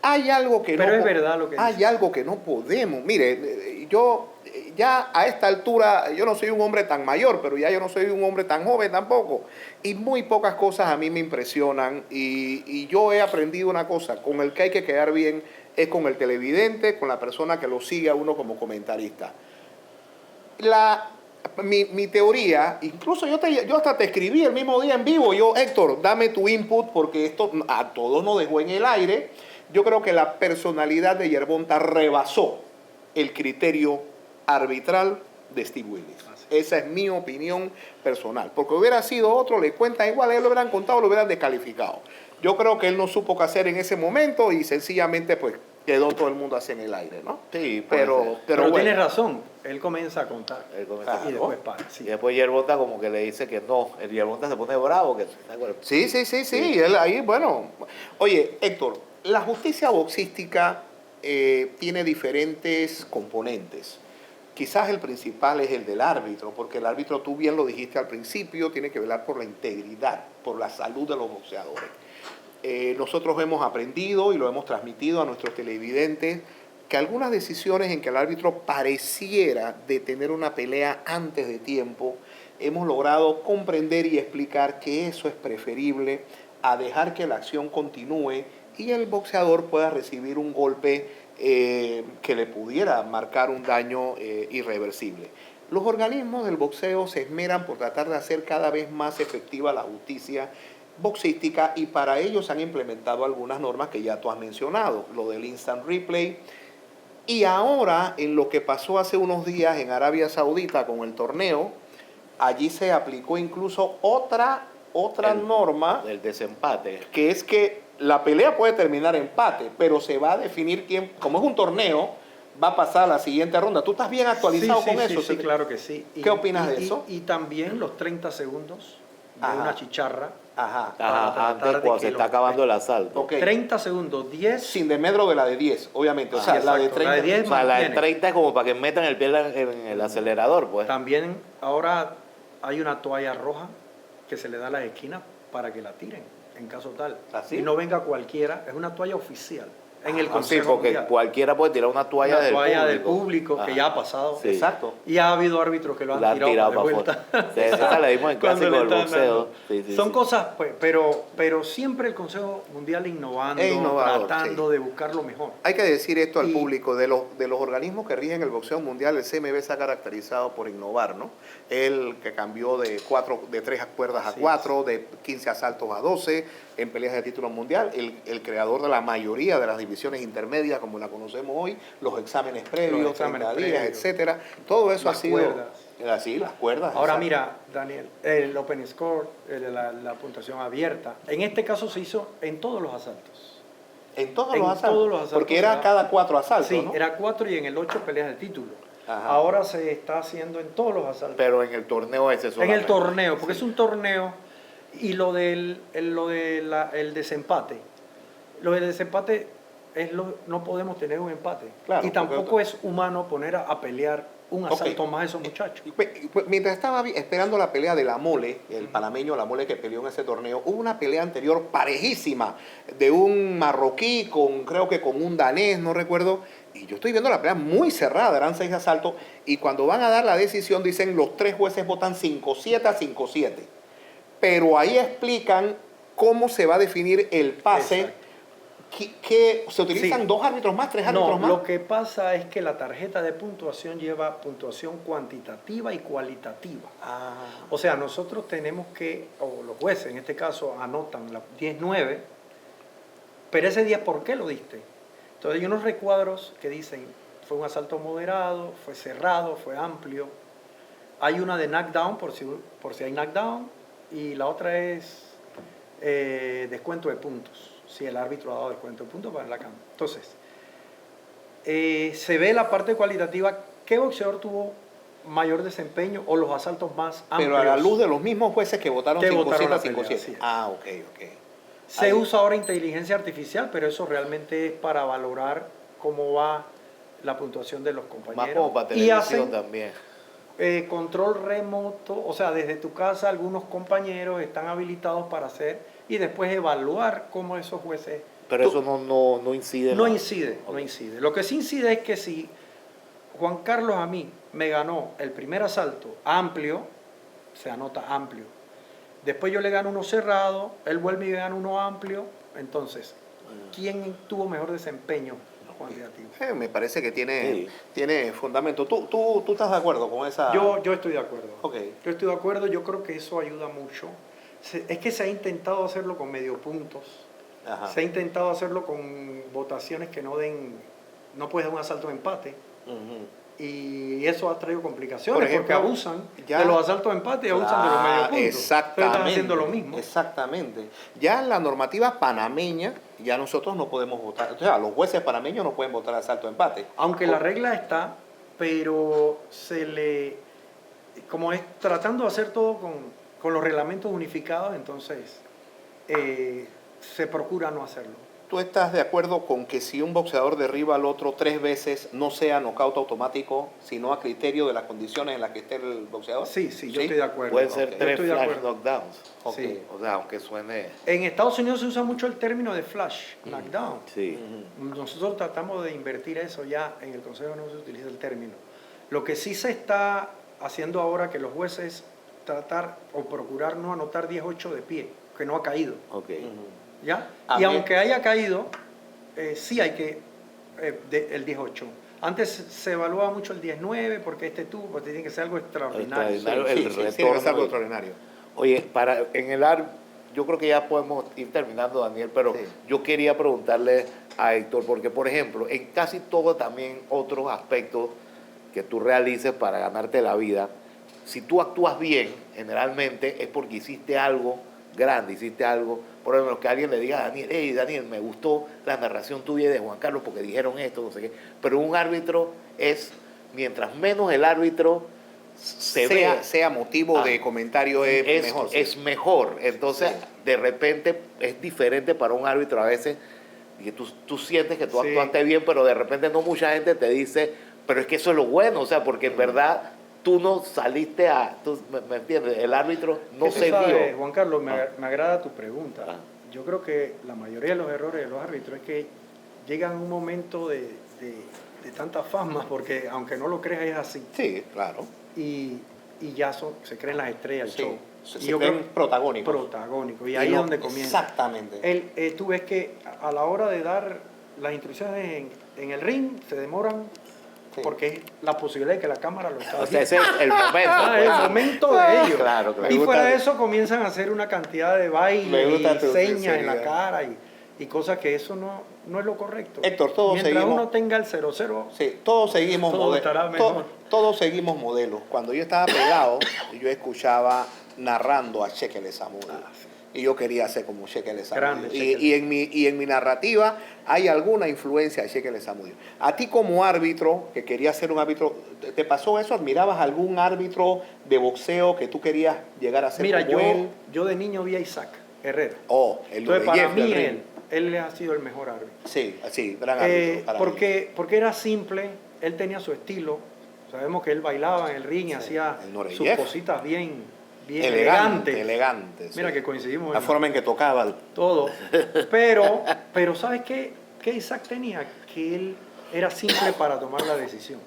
Hay algo que Pero no es po- verdad lo que Hay dice. algo que no podemos. Mire, yo ya a esta altura, yo no soy un hombre tan mayor, pero ya yo no soy un hombre tan joven tampoco. Y muy pocas cosas a mí me impresionan. Y yo he aprendido una cosa, con el que hay que quedar bien es con el televidente, con la persona que lo sigue a uno como comentarista. Mi teoría, incluso yo hasta te escribí el mismo día en vivo, Héctor, dame tu input porque esto a todos nos dejó en el aire. Yo creo que la personalidad de Yerbonta rebasó el criterio arbitral de Steve Willis. Esa es mi opinión personal. Porque hubiera sido otro, le cuentan igual, él lo hubieran contado, lo hubieran descalificado. Yo creo que él no supo qué hacer en ese momento y sencillamente pues quedó todo el mundo así en el aire, ¿no? Sí, pero bueno. tiene razón, él comienza a contar Claro. y después para. Sí. Y después Yerbonta como que le dice que no, el Yerbonta se pone bravo. Sí. Él ahí, bueno. Oye, Héctor, la justicia boxística tiene diferentes componentes. Quizás el principal es el del árbitro, porque el árbitro, tú bien lo dijiste al principio, tiene que velar por la integridad, por la salud de los boxeadores. Nosotros hemos aprendido y lo hemos transmitido a nuestros televidentes que algunas decisiones en que el árbitro pareciera detener una pelea antes de tiempo, hemos logrado comprender y explicar que eso es preferible a dejar que la acción continúe y el boxeador pueda recibir un golpe que le pudiera marcar un daño irreversible. Los organismos del boxeo se esmeran por tratar de hacer cada vez más efectiva la justicia boxística y para ello se han implementado algunas normas que ya tú has mencionado, lo del instant replay. Y ahora, en lo que pasó hace unos días en Arabia Saudita con el torneo, allí se aplicó incluso otra norma, El desempate. que es que la pelea puede terminar empate, pero se va a definir quién, como es un torneo, va a pasar a la siguiente ronda. ¿Tú estás bien actualizado con eso? Sí, claro que sí. ¿Qué opinas de eso? Y también los 30 segundos de Ajá. una chicharra. Ajá. Antes cuando se está acabando el asalto. Ok. 30 segundos, 10. Sin desmedro de la de 10, obviamente. O sea, Sí, la de exacto. 30. La de 10 O sea, la de mantiene. 30 es como para que metan el pie en el acelerador, pues. También ahora hay una toalla roja que se le da a las esquinas para que la tiren, en caso tal. ¿Así? Y no venga cualquiera, es una toalla oficial. En el Sí, Consejo porque Mundial. cualquiera puede tirar una toalla, Del público, que Ajá. ya ha pasado. Sí. Exacto. Y ha habido árbitros que lo han La han tirado de para vuelta. afuera. Sí, esa la dimos en Cuando clásico le del están boxeo. dando. Sí, Son sí. cosas, pues, pero siempre el Consejo Mundial innovando, Es innovador, tratando sí. de buscar lo mejor. Hay que decir esto al Y- público, de los organismos que rigen el boxeo mundial, el CMB se ha caracterizado por innovar, ¿no? El que cambió de 3 cuerdas a Así 4, de 15 asaltos a 12 en peleas de título mundial, el creador de la mayoría de las divisiones intermedias, como la conocemos hoy, los exámenes previos, Los exámenes 30 días, previos. etcétera. Todo eso Las ha sido cuerdas. así, las cuerdas. Ahora exacto. mira, Daniel, el open score, la puntuación abierta, en este caso se hizo en todos los asaltos. En todos en los asaltos. todos los asaltos Porque era era- cada 4 asaltos, Sí, ¿no? era 4 y en el 8 peleas de título. Ajá. Ahora se está haciendo en todos los asaltos. Pero en el torneo ese En solamente. el torneo, porque es un torneo y el desempate. Lo del desempate no podemos tener un empate. Claro, y tampoco porque- es humano poner a pelear un Ok. asalto más a esos muchachos. Mientras estaba esperando la pelea de La Mole, el panameño La Mole que peleó en ese torneo, hubo una pelea anterior parejísima de un marroquí creo que con un danés, no recuerdo, y yo estoy viendo la pelea muy cerrada, eran 6 asaltos, y cuando van a dar la decisión dicen los 3 jueces votan 5-7 a 5-7. Pero ahí explican cómo se va a definir el pase, Exacto. que se utilizan Sí. 2 árbitros más, 3 árbitros No, más. lo que pasa es que la tarjeta de puntuación lleva puntuación cuantitativa y cualitativa. Ah, O sea, nosotros tenemos que, o los jueces en este caso, anotan la 10-9, pero ese día, ¿por qué lo diste? Entonces hay unos recuadros que dicen, fue un asalto moderado, fue cerrado, fue amplio. Hay una de knockdown, por si hay knockdown, y la otra es descuento de puntos, si el árbitro ha dado descuento de puntos para la cama. Entonces, se ve la parte cualitativa, qué boxeador tuvo mayor desempeño o los asaltos más amplios. pero a la luz de los mismos jueces que votaron Que 5-7 votaron a la pelea, 5-7. así es. Ah, ok. Se Ahí. usa ahora inteligencia artificial, pero eso realmente es para valorar cómo va la puntuación de los compañeros. Más como para y televisión hacen también. control remoto, o sea, desde tu casa algunos compañeros están habilitados para hacer y después evaluar cómo esos jueces... Pero eso no incide. No en la- incide, Ok. no incide. Lo que sí incide es que si Juan Carlos a mí me ganó el primer asalto amplio, se anota amplio. Después yo le gano uno cerrado, él vuelve y me gana uno amplio. Entonces, ¿quién tuvo mejor desempeño cuantitativo? Me parece que Sí. tiene fundamento. ¿Tú estás de acuerdo con esa? Yo estoy de acuerdo. Ok. Yo estoy de acuerdo, yo creo que eso ayuda mucho. Es que se ha intentado hacerlo con medio puntos. Ajá. Se ha intentado hacerlo con votaciones que no puedes dar un asalto de empate. Ujú. Y eso ha traído complicaciones, Por ejemplo, porque abusan ya- de los asaltos de empate y abusan de los medio puntos. Exactamente. Entonces están haciendo lo mismo. Exactamente. Ya en la normativa panameña, ya nosotros no podemos votar. O sea, los jueces panameños no pueden votar asalto de empate. Aunque la regla está, pero como es tratando de hacer todo con los reglamentos unificados, entonces se procura no hacerlo. ¿Tú estás de acuerdo con que si un boxeador derriba al otro 3 veces no sea nocaut automático, sino a criterio de las condiciones en las que esté el boxeador? Sí, yo estoy de acuerdo. Pueden ser Yo 3 estoy de flash acuerdo. knockdowns. Ok. Sí. O sea, aunque suene... En Estados Unidos se usa mucho el término de flash, knockdown. Sí. Nosotros tratamos de invertir eso ya, en el Consejo no se utiliza el término. Lo que sí se está haciendo ahora que los jueces tratar o procurar no anotar 10-8 de pie, que no ha caído. Ok. ¿Ya? A Y mí- aunque haya caído, sí hay que el 10-8. Antes se evaluaba mucho el 10-9 porque pues tiene que ser algo extraordinario. Extraordinario. Sí, el sí, sí, retorno es algo de- extraordinario. Oye, yo creo que ya podemos ir terminando, Daniel, pero Sí. yo quería preguntarle a Héctor, porque por ejemplo, en casi todo también otros aspectos que tú realices para ganarte la vida, si tú actúas bien, generalmente es porque hiciste algo grande, hiciste algo, por ejemplo, que alguien le diga a Daniel, hey Daniel, me gustó la narración tuya de Juan Carlos porque dijeron esto, no sé qué, pero un árbitro mientras menos el árbitro sea motivo de comentario es mejor. Sí. es mejor. Entonces, Sí. de repente es diferente para un árbitro a veces, y tú sientes que tú Sí. actuaste bien, pero de repente no mucha gente te dice, pero es que eso es lo bueno, o sea, porque en verdad tú no saliste ¿me entiendes? El árbitro no ¿Qué tú se sabes, vio. Juan Carlos, me Ah. agrada tu pregunta. Ah. Yo creo que la mayoría de los errores de los árbitros es que llegan a un momento de tanta fama, porque aunque no lo creas es así, Sí, claro. y ya se creen las estrellas Sí. del show. Se Y yo creen creo protagónicos. protagónicos, y ahí es no- donde comienza. Exactamente. Tú ves que a la hora de dar las instrucciones en el ring se demoran Sí. porque es la posibilidad de que la cámara lo está O sea, viendo. ese es el momento. Ah, pues. el momento de ellos. Claro, claro. Y Me fuera gusta- de eso comienzan a hacer una cantidad de Me baile gusta y tu señas en la sinceridad. cara y cosas que eso no es lo correcto. Héctor, todos Mientras seguimos- uno tenga el 0-0, Sí, todos seguimos Todo estará mejor. todos seguimos modelos. Cuando yo estaba pegado, yo escuchaba narrando a Shekel Samudio. Y yo quería ser como Shekel Grande, Samudio. Shekel. Y en mi narrativa hay alguna influencia de Shekel Samudio. A ti como árbitro, que querías ser un árbitro, ¿te pasó eso? ¿Admirabas algún árbitro de boxeo que tú querías llegar a ser mira, como él? yo de niño vi a Isaac Herrera. Oh, el Entonces, de para Jeff del mí, ring. él ha sido el mejor árbitro. Sí, gran árbitro. para mí. Porque era simple, él tenía su estilo. Sabemos que él bailaba en el ring y hacía el Nore sus Jeff. cositas bien elegante. elegantes. Mira sí. que coincidimos La en forma en que tocaba. todo. Pero ¿sabes qué? ¿Qué Isaac tenía? Que él era simple para tomar la decisión.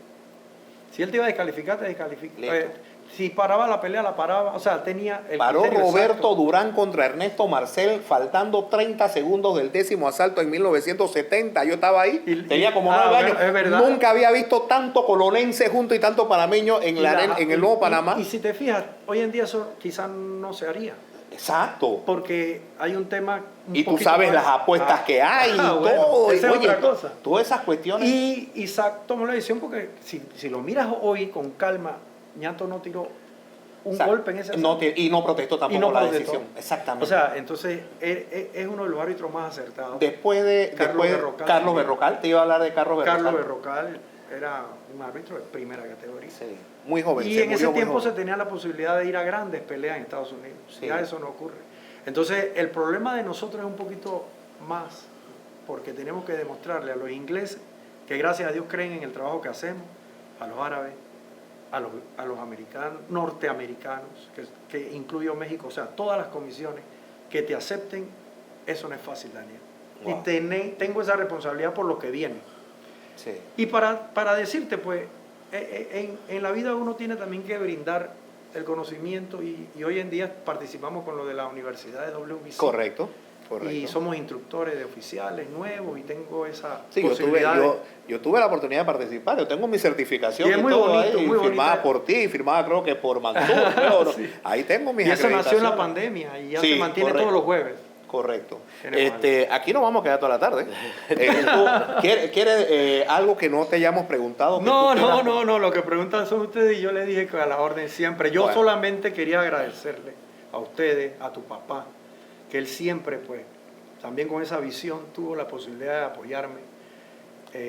Si él te iba a descalificar, te descalificaba. Listo. Si paraba la pelea, la paraba. O sea, tenía el Paró criterio Roberto exacto. Durán contra Ernesto Marcel, faltando 30 segundos del 10º asalto en 1970. Yo estaba ahí, tenía como 9 bueno, años. es verdad. Nunca había visto tanto colonense junto y tanto panameño en, Y en el Nuevo Panamá. Y si te fijas, hoy en día eso quizás no se haría. Exacto. Porque hay un tema. Y tú sabes las apuestas que hay y todo. Bueno, esa y, es oye, otra cosa. todas esas cuestiones. Y Isaac tomó la decisión porque si lo miras hoy con calma, Ñato no tiró un O sea, golpe en ese no asalto. y no protestó tampoco Y no la protestó. decisión. Exactamente. O sea, entonces es uno de los árbitros más acertados. después de Carlos Berrocal, te iba a hablar de Carlos Berrocal. Carlos Berrocal era un árbitro de primera categoría. Sí, muy joven. Y se en murió ese muy tiempo joven. se tenía la posibilidad de ir a grandes peleas en Estados Unidos. Sí. Ya eso no ocurre. Entonces, el problema de nosotros es un poquito más, porque tenemos que demostrarle a los ingleses que gracias a Dios creen en el trabajo que hacemos, a los árabes, a los americanos, norteamericanos, que incluyo México, o sea, todas las comisiones que te acepten, eso no es fácil, Daniel. Wow. Y tengo esa responsabilidad por lo que viene. Sí. Y para decirte, pues, en la vida uno tiene también que brindar el conocimiento y hoy en día participamos con lo de la Universidad de WBC. Correcto. Correcto. Y somos instructores de oficiales nuevos y tengo esa Sí, posibilidad. yo tuve la oportunidad de participar. Yo tengo mi certificación y es muy todo bonito, ahí, muy firmada bonita. por ti, firmada creo que por Mansur. Creo, ¿no? Sí. Ahí tengo mis Y eso nació en la acreditaciones. pandemia y ya Sí, se mantiene correcto. todos los jueves. Correcto. Tenemos Aquí nos vamos a quedar toda la tarde. ¿Quieres algo que no te hayamos preguntado? No, lo que preguntan son ustedes y yo les dije que a la orden siempre. Yo Bueno. solamente quería agradecerle a ustedes, a tu papá, que él siempre, pues, también con esa visión tuvo la posibilidad de apoyarme.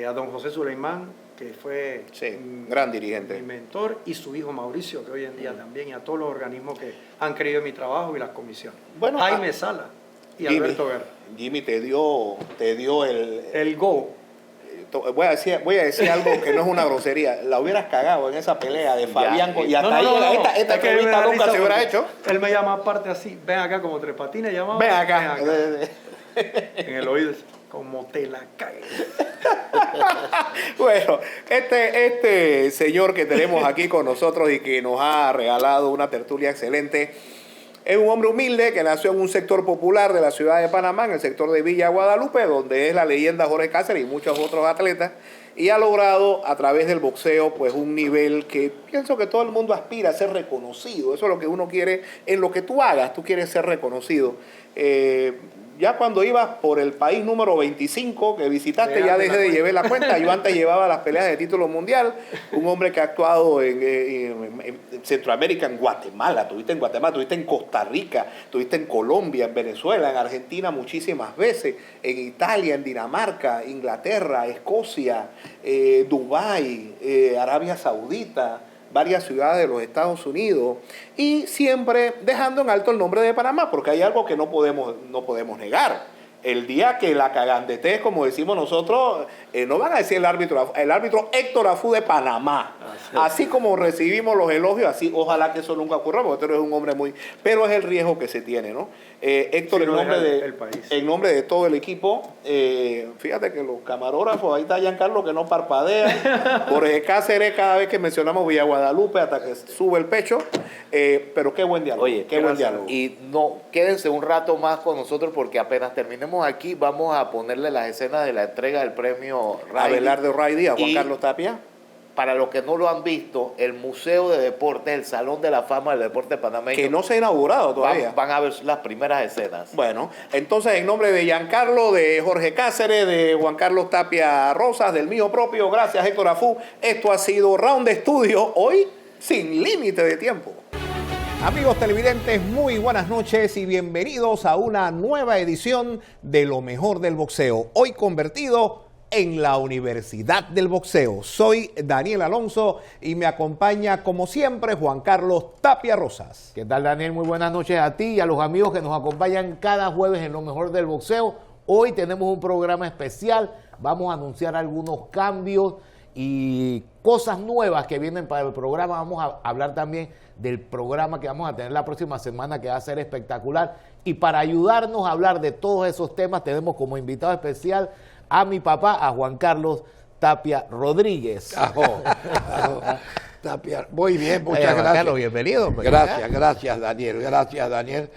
A don José Suleimán, que fue Sí, gran dirigente. mi mentor, y su hijo Mauricio, que hoy en día también, y a todos los organismos que han creído en mi trabajo y las comisiones. Bueno, Jaime Sala y Alberto Guerra. Jimmy te dio El Go. Voy a decir algo que no es una grosería. La hubieras cagado en esa pelea de Fabián. Y hasta No, ahí no, no, esta es que me entrevista da nunca risa se hubiera porque hecho. Él me llama aparte así, ven acá como Tres Patines llamaba. Ven acá. En el oído, como te la cagues. Bueno, este señor que tenemos aquí con nosotros y que nos ha regalado una tertulia excelente, es un hombre humilde que nació en un sector popular de la ciudad de Panamá, en el sector de Villa Guadalupe, donde es la leyenda Jorge Cáceres y muchos otros atletas, y ha logrado a través del boxeo pues un nivel que pienso que todo el mundo aspira a ser reconocido. Eso es lo que uno quiere, en lo que tú hagas, tú quieres ser reconocido. Ya cuando ibas por el país número 25 que visitaste, ya dejé de llevar la cuenta. Yo antes llevaba las peleas de título mundial. Un hombre que ha actuado en Centroamérica, en Guatemala. Tuviste en Guatemala, tuviste en Costa Rica, tuviste en Colombia, en Venezuela, en Argentina muchísimas veces, en Italia, en Dinamarca, Inglaterra, Escocia, Dubái, Arabia Saudita, varias ciudades de los Estados Unidos, y siempre dejando en alto el nombre de Panamá, porque hay algo que no podemos negar. El día que la cagandetés, como decimos nosotros, no van a decir el árbitro Héctor Afú de Panamá. Así como recibimos los elogios, así ojalá que eso nunca ocurra, porque tú eres un hombre muy... Pero es el riesgo que se tiene, ¿no? Héctor, Sí, en nombre de todo el equipo, fíjate que los camarógrafos, ahí está Giancarlo que no parpadea, Jorge Cáceres cada vez que mencionamos Villa Guadalupe hasta que sube el pecho, pero qué buen diálogo. Oye, qué buen diálogo. Y no, quédense un rato más con nosotros porque apenas terminemos aquí vamos a ponerle las escenas de la entrega del premio Abelardo Ray Díaz, Juan Y Carlos Tapia. Para los que no lo han visto, el Museo de Deportes, el Salón de la Fama del Deporte Panameño, Que no se ha inaugurado todavía. van a ver las primeras escenas. Bueno, entonces en nombre de Giancarlo, de Jorge Cáceres, de Juan Carlos Tapia Rosas, del mío propio, gracias Héctor Afú. Esto ha sido Round de Estudio, hoy sin límite de tiempo. Amigos televidentes, muy buenas noches y bienvenidos a una nueva edición de Lo Mejor del Boxeo, hoy convertido en la Universidad del Boxeo. Soy Daniel Alonso y me acompaña como siempre Juan Carlos Tapia Rosas. ¿Qué tal, Daniel? Muy buenas noches a ti y a los amigos que nos acompañan cada jueves en Lo Mejor del Boxeo. Hoy tenemos un programa especial, vamos a anunciar algunos cambios y cosas nuevas que vienen para el programa. Vamos a hablar también del programa que vamos a tener la próxima semana, que va a ser espectacular. Y para ayudarnos a hablar de todos esos temas, tenemos como invitado especial a mi papá, a Juan Carlos Tapia Rodríguez. Tapia, muy bien, muchas Juan gracias. Carlos, bienvenido. Gracias, Daniel.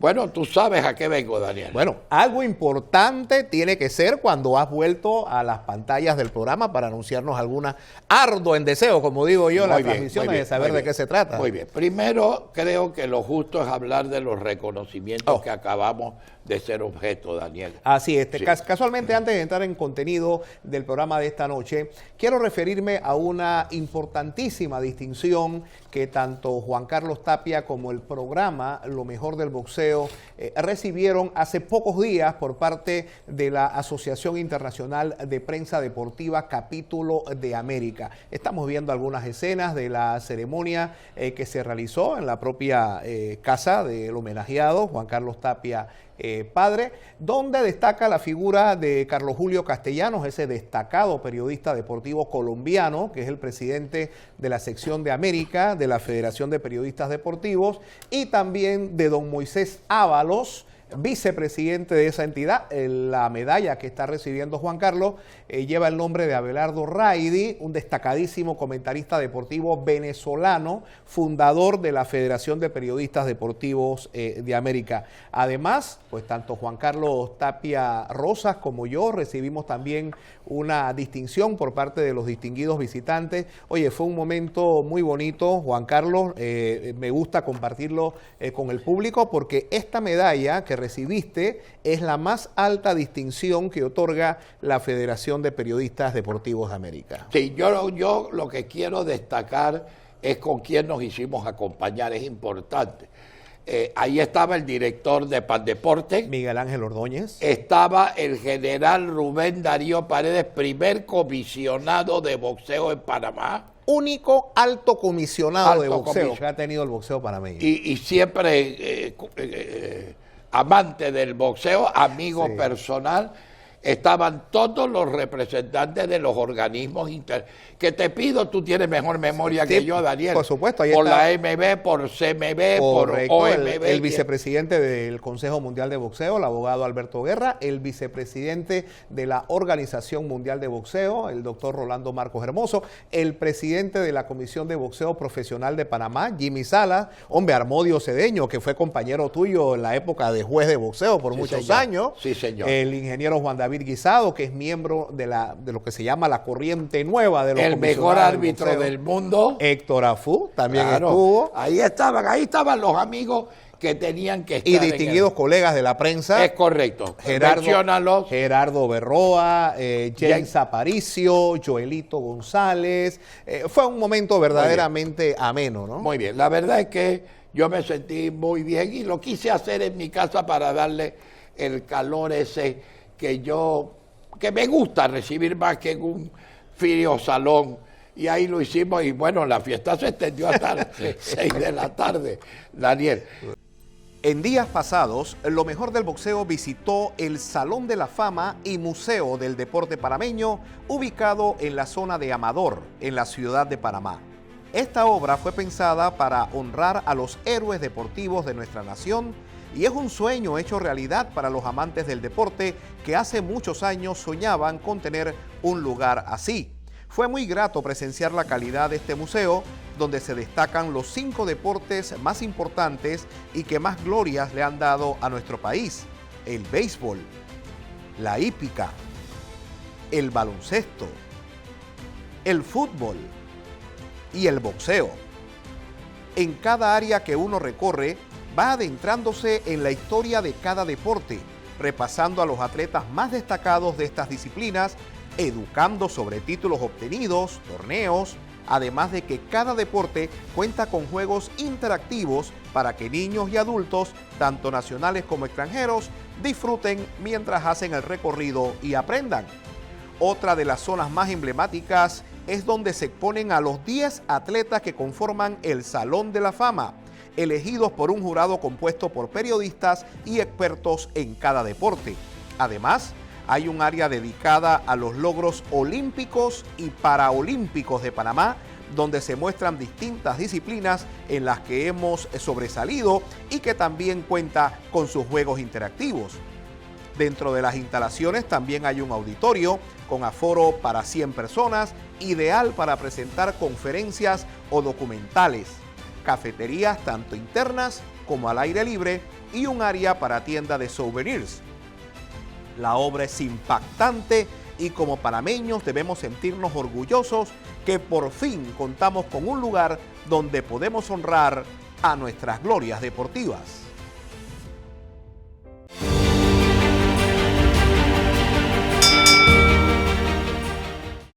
Bueno, tú sabes a qué vengo, Daniel. Bueno, algo importante tiene que ser cuando has vuelto a las pantallas del programa para anunciarnos alguna arduo en deseo, como digo yo, en las transmisiones, de saber de qué se trata. Muy bien. Primero, creo que lo justo es hablar de los reconocimientos que acabamos de ser objeto, Daniel. Así es. Sí. Casualmente, antes de entrar en contenido del programa de esta noche, quiero referirme a una importantísima distinción que tanto Juan Carlos Tapia como el programa Lo Mejor del Boxeo recibieron hace pocos días por parte de la Asociación Internacional de Prensa Deportiva Capítulo de América. Estamos viendo algunas escenas de la ceremonia que se realizó en la propia casa del homenajeado Juan Carlos Tapia padre, donde destaca la figura de Carlos Julio Castellanos, ese destacado periodista deportivo colombiano, que es el presidente de la sección de América de la Federación de Periodistas Deportivos, y también de don Moisés Ábalos, vicepresidente de esa entidad. La medalla que está recibiendo Juan Carlos lleva el nombre de Abelardo Raydi, un destacadísimo comentarista deportivo venezolano, fundador de la Federación de Periodistas Deportivos de América. Además, pues tanto Juan Carlos Tapia Rosas como yo recibimos también una distinción por parte de los distinguidos visitantes. Oye, fue un momento muy bonito, Juan Carlos, me gusta compartirlo con el público porque esta medalla que recibiste es la más alta distinción que otorga la Federación de Periodistas Deportivos de América. Sí, yo lo que quiero destacar es con quién nos hicimos acompañar, es importante. Ahí estaba el director de Pandeporte, Miguel Ángel Ordóñez. Estaba el general Rubén Darío Paredes, primer comisionado de boxeo en Panamá. Único alto comisionado de boxeo que ha tenido el boxeo panameño. Y siempre amante del boxeo, amigo personal. Estaban todos los representantes de los organismos que te pido, tú tienes mejor memoria que yo, Daniel. Por supuesto, ahí por está. La MB, por CMB, Correcto, por OMB. el vicepresidente del Consejo Mundial de Boxeo, el abogado Alberto Guerra, el vicepresidente de la Organización Mundial de Boxeo, el doctor Rolando Marcos Hermoso, el presidente de la Comisión de Boxeo Profesional de Panamá, Jimmy Salas, hombre, Armodio Cedeño, que fue compañero tuyo en la época de juez de boxeo por muchos años. Sí, señor. El ingeniero Juan David Guisado, que es miembro de lo que se llama la corriente nueva de los el mejor árbitro del mundo. Héctor Afú también estuvo. Ahí estaban los amigos que tenían que estar. Y distinguidos colegas de la prensa. Es correcto. Gerardo Berroa, James Aparicio, Joelito González. Fue un momento verdaderamente ameno, ¿no? Muy bien. La verdad es que yo me sentí muy bien y lo quise hacer en mi casa para darle el calor ese que me gusta recibir más que en un frío salón. Y ahí lo hicimos y bueno, la fiesta se extendió hasta las 6 de la tarde, Daniel. En días pasados, lo mejor del boxeo visitó el Salón de la Fama y Museo del Deporte Panameño, ubicado en la zona de Amador, en la ciudad de Panamá. Esta obra fue pensada para honrar a los héroes deportivos de nuestra nación y es un sueño hecho realidad para los amantes del deporte que hace muchos años soñaban con tener un lugar así. Fue muy grato presenciar la calidad de este museo, donde se destacan los 5 deportes más importantes y que más glorias le han dado a nuestro país: el béisbol, la hípica, el baloncesto, el fútbol y el boxeo. En cada área que uno recorre, va adentrándose en la historia de cada deporte, repasando a los atletas más destacados de estas disciplinas, educando sobre títulos obtenidos, torneos, además de que cada deporte cuenta con juegos interactivos para que niños y adultos, tanto nacionales como extranjeros, disfruten mientras hacen el recorrido y aprendan. Otra de las zonas más emblemáticas es donde se exponen a los 10 atletas que conforman el Salón de la Fama, elegidos por un jurado compuesto por periodistas y expertos en cada deporte. Además, hay un área dedicada a los logros olímpicos y paraolímpicos de Panamá, donde se muestran distintas disciplinas en las que hemos sobresalido y que también cuenta con sus juegos interactivos. Dentro de las instalaciones también hay un auditorio con aforo para 100 personas, ideal para presentar conferencias o documentales, cafeterías tanto internas como al aire libre y un área para tienda de souvenirs. La obra es impactante y como panameños debemos sentirnos orgullosos que por fin contamos con un lugar donde podemos honrar a nuestras glorias deportivas.